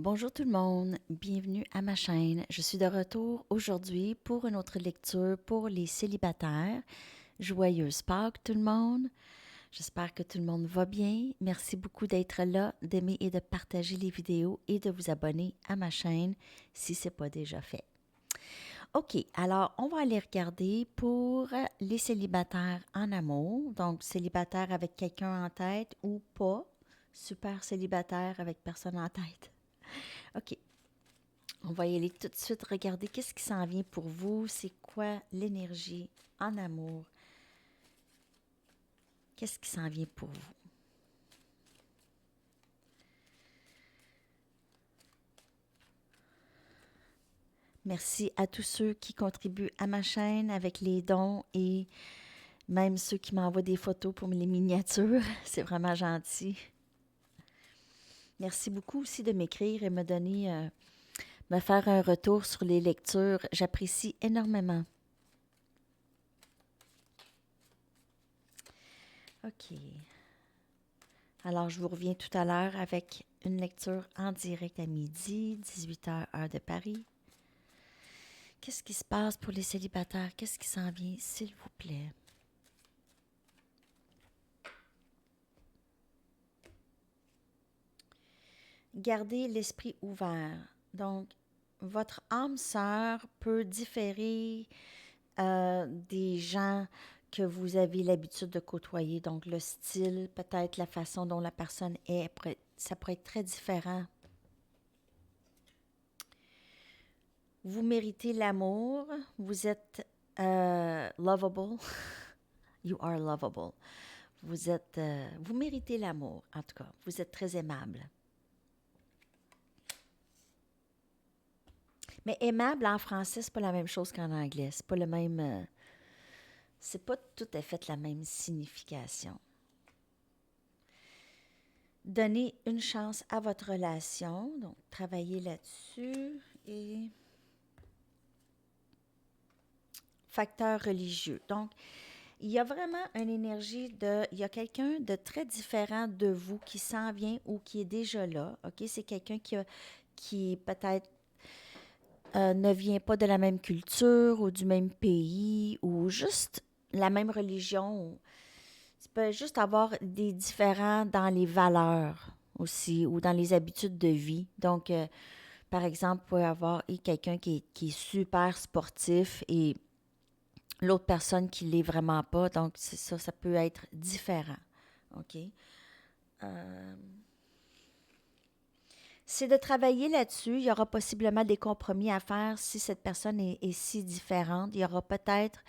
Bonjour tout le monde, bienvenue à ma chaîne. Je suis de retour aujourd'hui pour une autre lecture pour les célibataires. Joyeuse Pâques tout le monde. J'espère que tout le monde va bien. Merci beaucoup d'être là, d'aimer et de partager les vidéos et de vous abonner à ma chaîne si ce n'est pas déjà fait. OK, alors on va aller regarder pour les célibataires en amour, donc célibataire avec quelqu'un en tête ou pas, super célibataire avec personne en tête. OK, on va y aller tout de suite. Regardez qu'est-ce qui s'en vient pour vous. C'est quoi l'énergie en amour? Qu'est-ce qui s'en vient pour vous? Merci à tous ceux qui contribuent à ma chaîne avec les dons et même ceux qui m'envoient des photos pour les miniatures. C'est vraiment gentil. Merci beaucoup aussi de m'écrire et me faire un retour sur les lectures. J'apprécie énormément. OK. Alors, je vous reviens tout à l'heure avec une lecture en direct à midi, 18h heure de Paris. Qu'est-ce qui se passe pour les célibataires? Qu'est-ce qui s'en vient, s'il vous plaît? Gardez l'esprit ouvert. Donc, votre âme sœur peut différer des gens que vous avez l'habitude de côtoyer. Donc, le style, peut-être la façon dont la personne est, ça pourrait être très différent. Vous méritez l'amour. Vous êtes lovable. You are lovable. Vous méritez l'amour, en tout cas. Vous êtes très aimable. Mais aimable en français, c'est pas la même chose qu'en anglais. C'est pas le même. C'est pas tout à fait la même signification. Donnez une chance à votre relation. Donc, travaillez là-dessus. Et facteur religieux. Donc, il y a vraiment une énergie de... Il y a quelqu'un de très différent de vous qui s'en vient ou qui est déjà là. OK? C'est quelqu'un qui peut-être ne vient pas de la même culture ou du même pays ou juste la même religion. Tu peux juste avoir des différends dans les valeurs aussi ou dans les habitudes de vie. Donc, par exemple, vous pouvez avoir quelqu'un qui est super sportif et l'autre personne qui ne l'est vraiment pas. Donc, c'est ça, ça peut être différent. OK? C'est de travailler là-dessus. Il y aura possiblement des compromis à faire si cette personne est si différente. Il y aura peut-être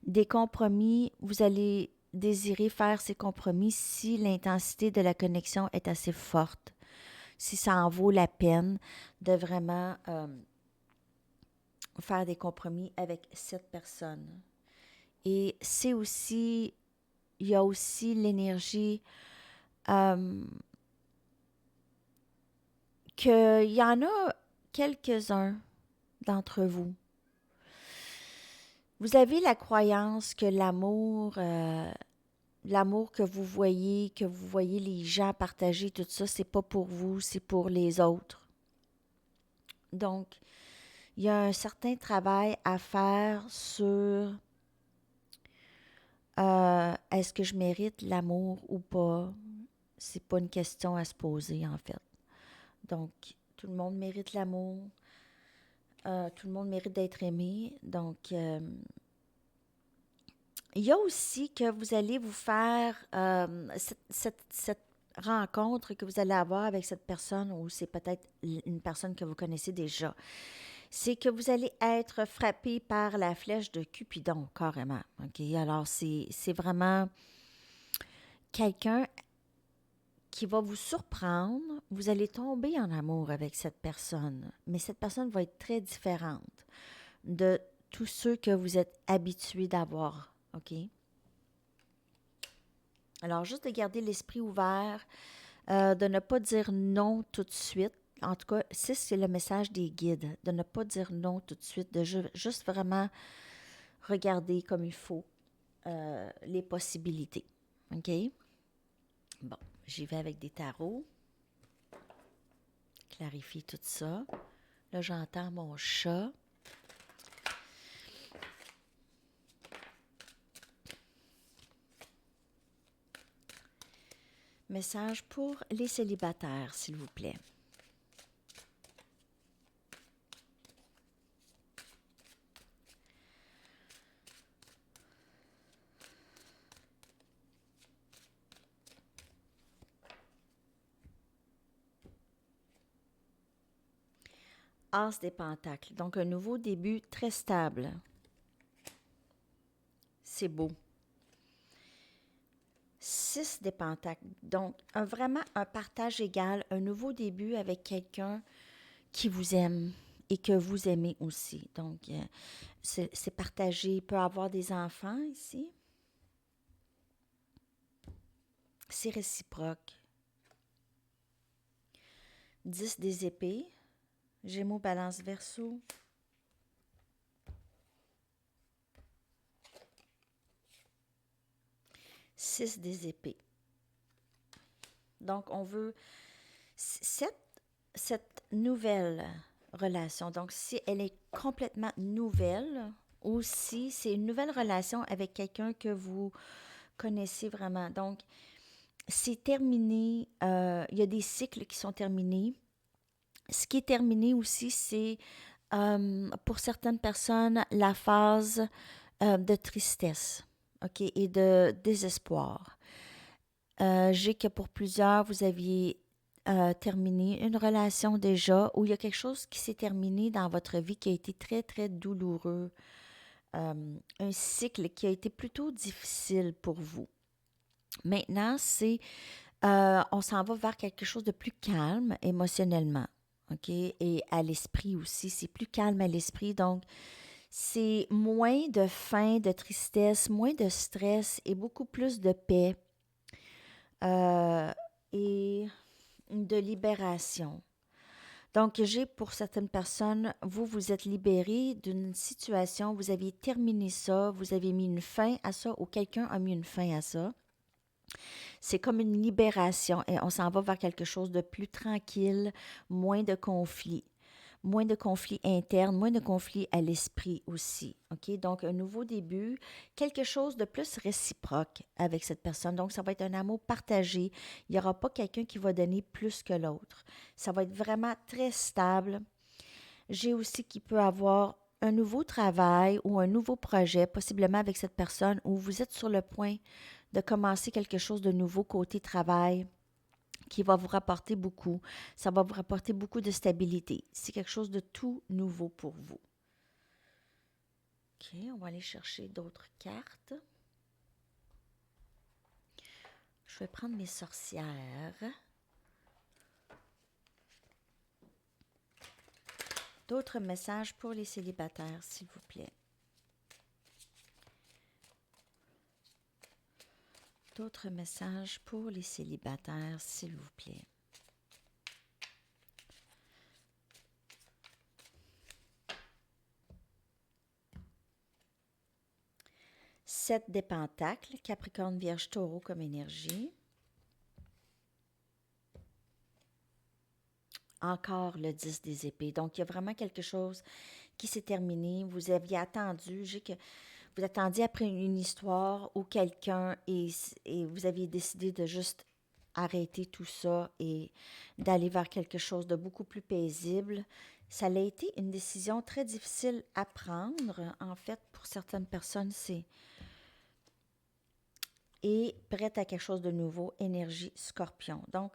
des compromis. Vous allez désirer faire ces compromis si l'intensité de la connexion est assez forte, si ça en vaut la peine de vraiment faire des compromis avec cette personne. Et c'est aussi, il y a aussi l'énergie qu'il y en a quelques-uns d'entre vous. Vous avez la croyance que l'amour que vous voyez les gens partager, tout ça, c'est pas pour vous, c'est pour les autres. Donc, il y a un certain travail à faire sur est-ce que je mérite l'amour ou pas? C'est pas une question à se poser, en fait. Donc, tout le monde mérite l'amour. Tout le monde mérite d'être aimé. Donc, il y a aussi que vous allez vous faire cette rencontre que vous allez avoir avec cette personne, ou c'est peut-être une personne que vous connaissez déjà. C'est que vous allez être frappé par la flèche de Cupidon, carrément. OK? Alors, c'est vraiment quelqu'un qui va vous surprendre. Vous allez tomber en amour avec cette personne, mais cette personne va être très différente de tous ceux que vous êtes habitués d'avoir. OK? Alors, juste de garder l'esprit ouvert, de ne pas dire non tout de suite. En tout cas, c'est le message des guides, de ne pas dire non tout de suite, de juste vraiment regarder comme il faut les possibilités. OK? Bon, j'y vais avec des tarots clarifier tout ça. Là, j'entends mon chat. Message pour les célibataires, s'il vous plaît. As des pentacles. Donc, un nouveau début très stable. C'est beau. 6 des pentacles. Donc, vraiment un partage égal, un nouveau début avec quelqu'un qui vous aime et que vous aimez aussi. Donc, c'est partagé. Il peut avoir des enfants ici. C'est réciproque. 10 des épées. Gémeaux, balance, verseau. Six des épées. Donc, on veut cette nouvelle relation. Donc, si elle est complètement nouvelle ou si c'est une nouvelle relation avec quelqu'un que vous connaissez vraiment. Donc, c'est terminé. Il y a des cycles qui sont terminés. Ce qui est terminé aussi, c'est pour certaines personnes la phase de tristesse, OK, et de désespoir. J'ai que pour plusieurs, vous aviez terminé une relation déjà où il y a quelque chose qui s'est terminé dans votre vie qui a été très, très douloureux. Un cycle qui a été plutôt difficile pour vous. Maintenant, on s'en va vers quelque chose de plus calme émotionnellement, OK? Et à l'esprit aussi, c'est plus calme à l'esprit. Donc, c'est moins de faim, de tristesse, moins de stress et beaucoup plus de paix et de libération. Donc, j'ai pour certaines personnes, vous êtes libéré d'une situation, vous aviez terminé ça, vous avez mis une fin à ça ou quelqu'un a mis une fin à ça. C'est comme une libération et on s'en va vers quelque chose de plus tranquille, moins de conflits. Moins de conflits internes, moins de conflits à l'esprit aussi. OK? Donc, un nouveau début, quelque chose de plus réciproque avec cette personne. Donc, ça va être un amour partagé. Il n'y aura pas quelqu'un qui va donner plus que l'autre. Ça va être vraiment très stable. J'ai aussi qu'il peut avoir un nouveau travail ou un nouveau projet, possiblement avec cette personne, où vous êtes sur le point de commencer quelque chose de nouveau côté travail qui va vous rapporter beaucoup. Ça va vous rapporter beaucoup de stabilité. C'est quelque chose de tout nouveau pour vous. OK, on va aller chercher d'autres cartes. Je vais prendre mes sorcières. D'autres messages pour les célibataires, s'il vous plaît. D'autres messages pour les célibataires, s'il vous plaît. Sept des pentacles, Capricorne, Vierge, Taureau comme énergie. Encore le 10 des épées. Donc, il y a vraiment quelque chose qui s'est terminé. Vous aviez attendu, vous attendiez après une histoire ou quelqu'un et vous aviez décidé de juste arrêter tout ça et d'aller vers quelque chose de beaucoup plus paisible. Ça a été une décision très difficile à prendre. En fait, pour certaines personnes, c'est et prête à quelque chose de nouveau, énergie scorpion. Donc,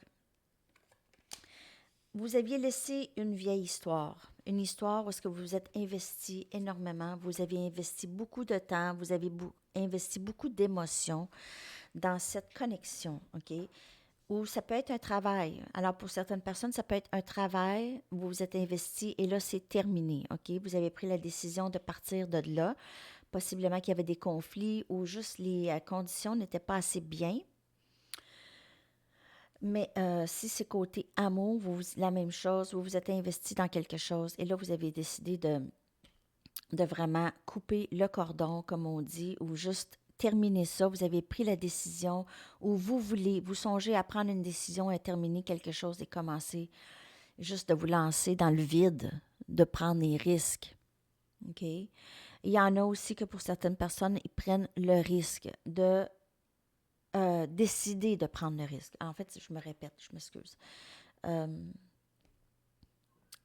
vous aviez laissé une vieille histoire, une histoire où est-ce que vous vous êtes investi énormément, vous avez investi beaucoup de temps, vous avez investi beaucoup d'émotions dans cette connexion, OK? Ou ça peut être un travail. Alors, pour certaines personnes, ça peut être un travail où vous vous êtes investi et là, c'est terminé, OK? Vous avez pris la décision de partir de là. Possiblement qu'il y avait des conflits ou juste les conditions n'étaient pas assez bien. Mais si c'est côté amour, la même chose, vous vous êtes investi dans quelque chose et là, vous avez décidé de vraiment couper le cordon, comme on dit, ou juste terminer ça. Vous avez pris la décision ou vous songez à prendre une décision et terminer quelque chose et commencer juste de vous lancer dans le vide, de prendre des risques. OK? Il y en a aussi que pour certaines personnes, ils prennent le risque de décider de prendre le risque. En fait, je me répète, je m'excuse.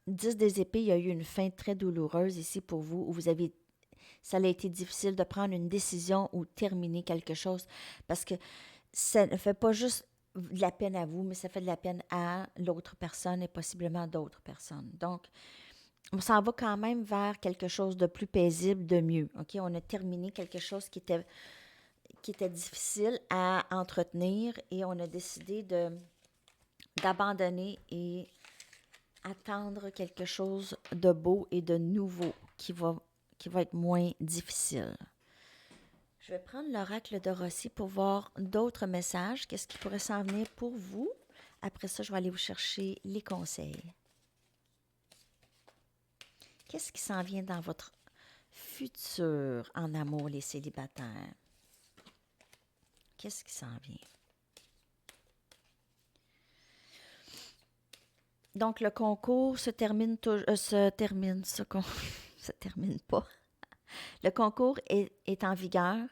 10 des épées, il y a eu une fin très douloureuse ici pour vous, où ça a été difficile de prendre une décision ou terminer quelque chose, parce que ça ne fait pas juste de la peine à vous, mais ça fait de la peine à l'autre personne et possiblement d'autres personnes. Donc, on s'en va quand même vers quelque chose de plus paisible, de mieux. OK? On a terminé quelque chose qui était difficile à entretenir et on a décidé d'abandonner et attendre quelque chose de beau et de nouveau qui va être moins difficile. Je vais prendre l'oracle de Rossi pour voir d'autres messages. Qu'est-ce qui pourrait s'en venir pour vous? Après ça, je vais aller vous chercher les conseils. Qu'est-ce qui s'en vient dans votre futur en amour, les célibataires? Qu'est-ce qui s'en vient? Donc, le concours se termine se termine pas. Le concours est en vigueur.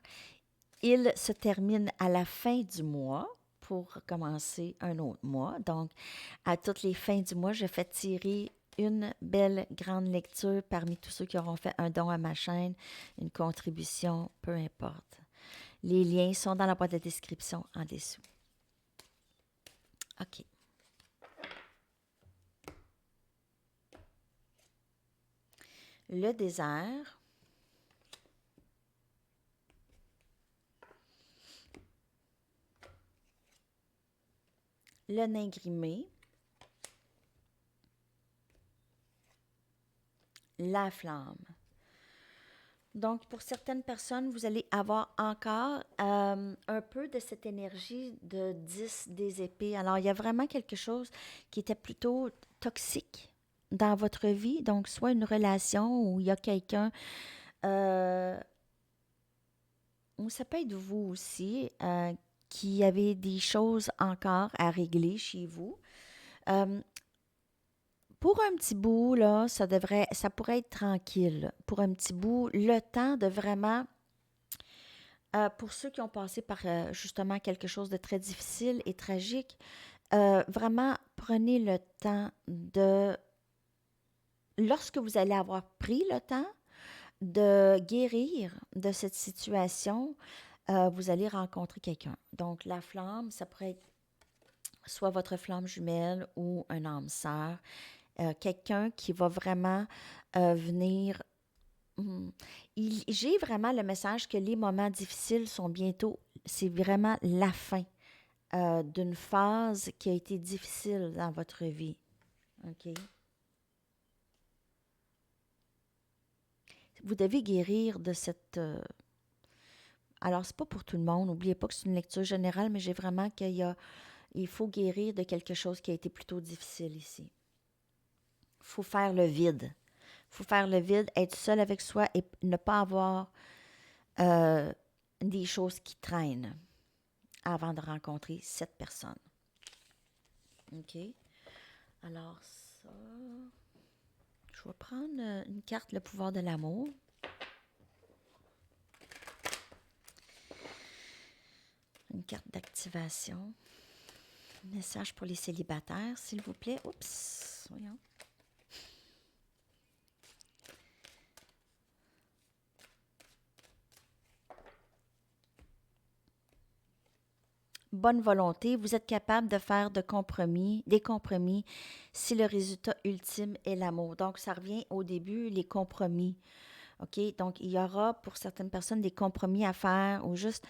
Il se termine à la fin du mois pour commencer un autre mois. Donc, à toutes les fins du mois, je fais tirer une belle grande lecture parmi tous ceux qui auront fait un don à ma chaîne, une contribution, peu importe. Les liens sont dans la boîte de description en dessous. OK. Le désert. Le nain grimé. La flamme. Donc, pour certaines personnes, vous allez avoir encore un peu de cette énergie de 10 des épées. Alors, il y a vraiment quelque chose qui était plutôt toxique dans votre vie. Donc, soit une relation où il y a quelqu'un, ou ça peut être vous aussi, qui avait des choses encore à régler chez vous. Pour un petit bout, là, ça pourrait être tranquille. Pour un petit bout, le temps de vraiment, pour ceux qui ont passé par justement quelque chose de très difficile et tragique, vraiment prenez le temps lorsque vous allez avoir pris le temps de guérir de cette situation, vous allez rencontrer quelqu'un. Donc, la flamme, ça pourrait être soit votre flamme jumelle ou un âme sœur. Quelqu'un qui va vraiment venir. J'ai vraiment le message que les moments difficiles sont bientôt, c'est vraiment la fin d'une phase qui a été difficile dans votre vie. OK? Vous devez guérir de cette. Alors, c'est pas pour tout le monde. N'oubliez pas que c'est une lecture générale, mais j'ai vraiment il faut guérir de quelque chose qui a été plutôt difficile ici. Il faut faire le vide. Il faut faire le vide, être seul avec soi et ne pas avoir des choses qui traînent avant de rencontrer cette personne. OK? Alors, ça. Je vais prendre une carte, le pouvoir de l'amour. Une carte d'activation. Message pour les célibataires, s'il vous plaît. Oups, voyons. Bonne volonté, vous êtes capable de faire des compromis si le résultat ultime est l'amour. Donc, ça revient au début, les compromis. OK? Donc, il y aura pour certaines personnes des compromis à faire ou juste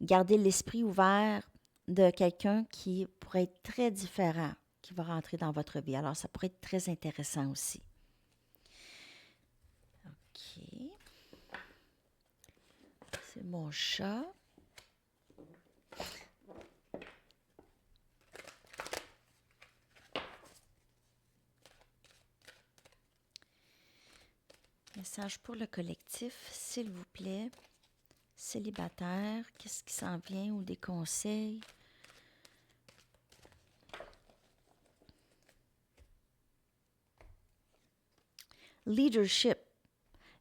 garder l'esprit ouvert de quelqu'un qui pourrait être très différent, qui va rentrer dans votre vie. Alors, ça pourrait être très intéressant aussi. OK. C'est mon chat. Message pour le collectif, s'il vous plaît. Célibataire, qu'est-ce qui s'en vient ou des conseils? Leadership.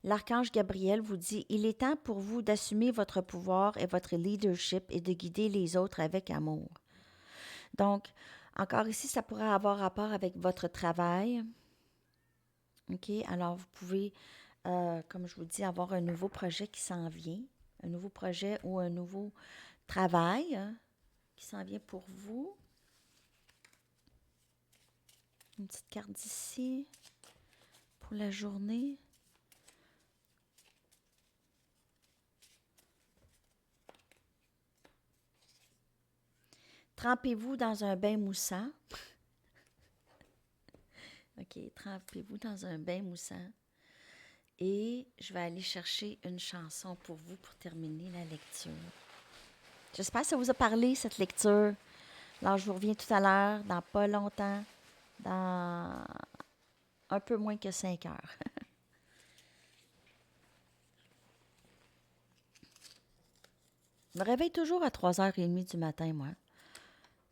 L'archange Gabriel vous dit, il est temps pour vous d'assumer votre pouvoir et votre leadership et de guider les autres avec amour. Donc, encore ici, ça pourrait avoir rapport avec votre travail. OK? Alors, vous pouvez, comme je vous dis, avoir un nouveau projet qui s'en vient. Un nouveau projet ou un nouveau travail qui s'en vient pour vous. Une petite carte d'ici pour la journée. Trempez-vous dans un bain moussant. OK, trempez-vous dans un bain moussant. Et je vais aller chercher une chanson pour vous pour terminer la lecture. J'espère que ça vous a parlé, cette lecture. Alors, je vous reviens tout à l'heure, dans pas longtemps, dans un peu moins que 5 heures. Je me réveille toujours à 3h30 du matin, moi.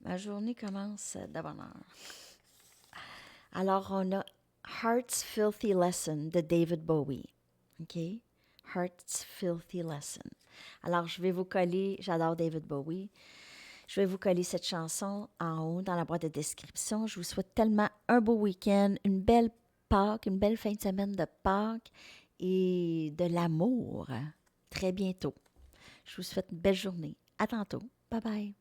Ma journée commence de bonne heure. Alors, on a Heart's Filthy Lesson de David Bowie. OK? Heart's Filthy Lesson. Alors, je vais vous coller, j'adore David Bowie. Je vais vous coller cette chanson en haut dans la boîte de description. Je vous souhaite tellement un beau week-end, une belle Pâques, une belle fin de semaine de Pâques et de l'amour. Très bientôt. Je vous souhaite une belle journée. À tantôt. Bye bye.